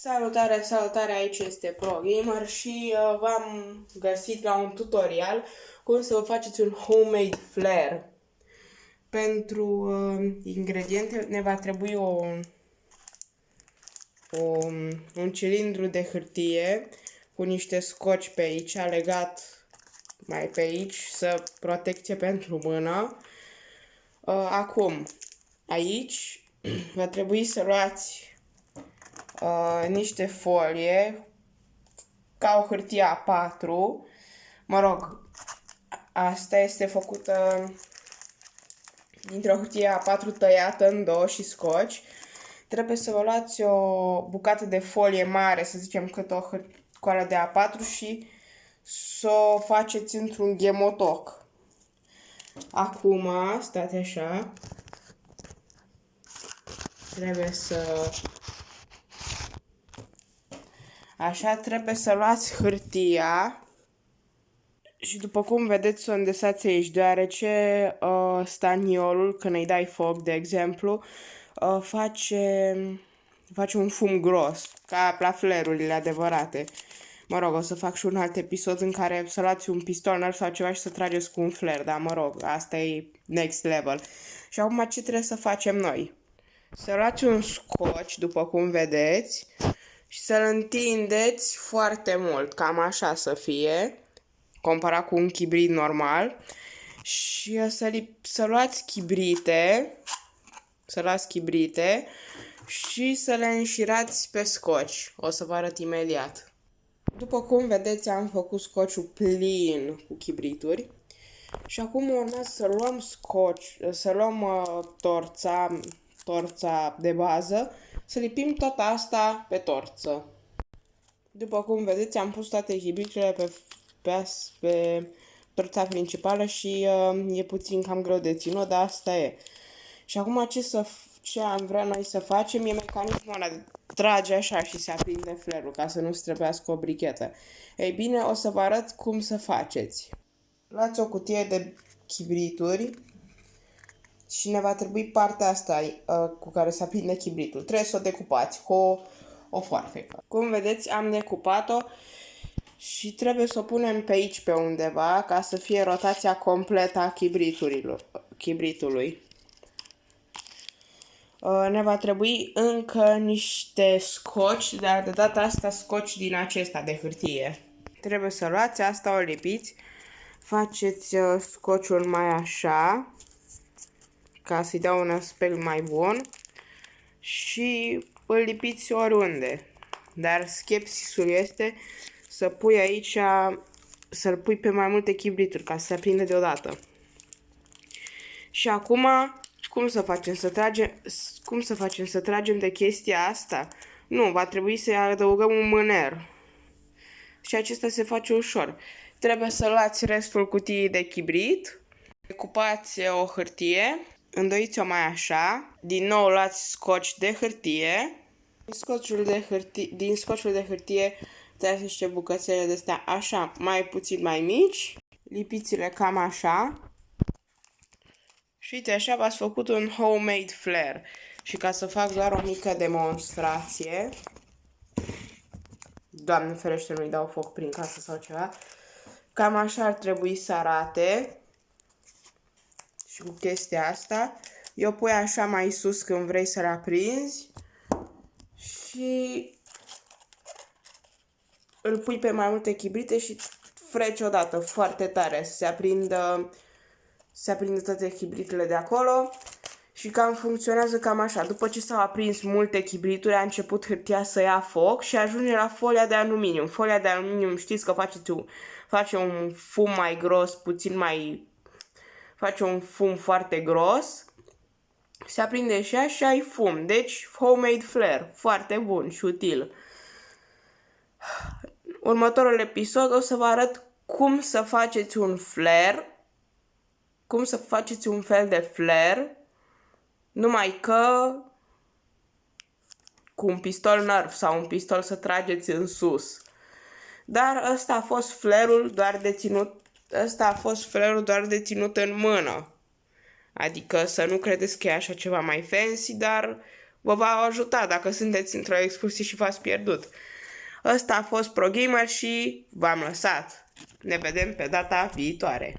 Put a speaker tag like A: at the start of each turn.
A: Salutare, salutare, aici este ProGamer și v-am găsit la un tutorial cum să vă faceți un homemade flare. Pentru ingrediente ne va trebui un cilindru de hârtie cu niște scoci pe aici, legat mai pe aici, protecție pentru mână. Acum, aici va trebui să luați niște folie ca o hârtie A4. Mă rog, asta este făcută dintr-o hârtie A4 tăiată în două și scoci. Trebuie să vă luați o bucată de folie mare, să zicem cât o coală de A4, și să o faceți într-un ghemotoc. Acum, stați așa, trebuie să... Așa, trebuie să luați hârtia și după cum vedeți să o îndesați aici, deoarece staniolul, când îi dai foc, de exemplu, face un fum gros, ca la flarurile adevărate. Mă rog, o să fac și un alt episod în care să luați un pistol nerf sau ceva și să trageți cu un flare, dar mă rog, asta e next level. Și acum ce trebuie să facem noi? Să luați un scoci, după cum vedeți, și să-l întindeți foarte mult, cam așa să fie, comparat cu un chibrit normal, și să luați chibrite, și să le înșirați pe scoci. O să vă arăt imediat. După cum vedeți, am făcut scociul plin cu chibrituri și acum urmează să luăm torța de bază, să lipim tot asta pe torță. După cum vedeți, am pus toate chibriturile pe torța principală și e puțin cam greu de ținut, dar asta e. Și acum ce am vrea noi să facem e mecanismul ăla de trage așa și se aprinde flerul, ca să nu străbească o brichetă. Ei bine, o să vă arăt cum să faceți. Luați o cutie de chibrituri și ne va trebui partea asta cu care se aprinde chibritul. Trebuie să o decupați cu o foarfecă. Cum vedeți, am decupat-o și trebuie să o punem pe aici pe undeva, ca să fie rotația completă a chibritului. Ne va trebui încă niște scoci, dar de data asta scoci din acesta de hârtie. Trebuie să luați asta, o lipiți, faceți scociul mai așa, ca să-i dau un aspect mai bun, și îl lipiți oriunde. Dar skepsisul este să pui aici, să-l pui pe mai multe chibrituri, ca să se aprinde deodată. Și acum, cum să facem? Să tragem de chestia asta? Nu, va trebui să adăugăm un mâner. Și acesta se face ușor. Trebuie să luați restul cutiei de chibrit, decupați o hârtie, îndoiți-o mai așa, din nou luați scoci de hârtie, din scociul de hârtie tăiați niște bucățele de astea așa, mai puțin mai mici, lipiți-le cam așa. Și uite, așa v-ați făcut un homemade flare. Și ca să fac doar o mică demonstrație, Doamne ferește, nu-i dau foc prin casă sau ceva, cam așa ar trebui să arate. Și cu chestia asta, eu pui așa mai sus când vrei să-l aprinzi și îl pui pe mai multe chibrite și freci odată foarte tare să se aprindă toate chibritele de acolo. Și cam funcționează cam așa. După ce s-au aprins multe chibrituri, a început hârtia să ia foc și ajunge la folia de aluminiu. Folia de aluminiu, știți că face un fum mai gros, face un fum foarte gros. Se aprinde și așa și ai fum. Deci, homemade flare. Foarte bun și util. Următorul episod o să vă arăt cum să faceți un flare. Cum să faceți un fel de flare, numai că cu un pistol nerf sau un pistol să trageți în sus. Dar ăsta a fost flare-ul doar de ținut în mână. Adică să nu credeți că e așa ceva mai fancy, dar vă va ajuta dacă sunteți într-o excursie și v-ați pierdut. Ăsta a fost ProGamer și v-am lăsat. Ne vedem pe data viitoare.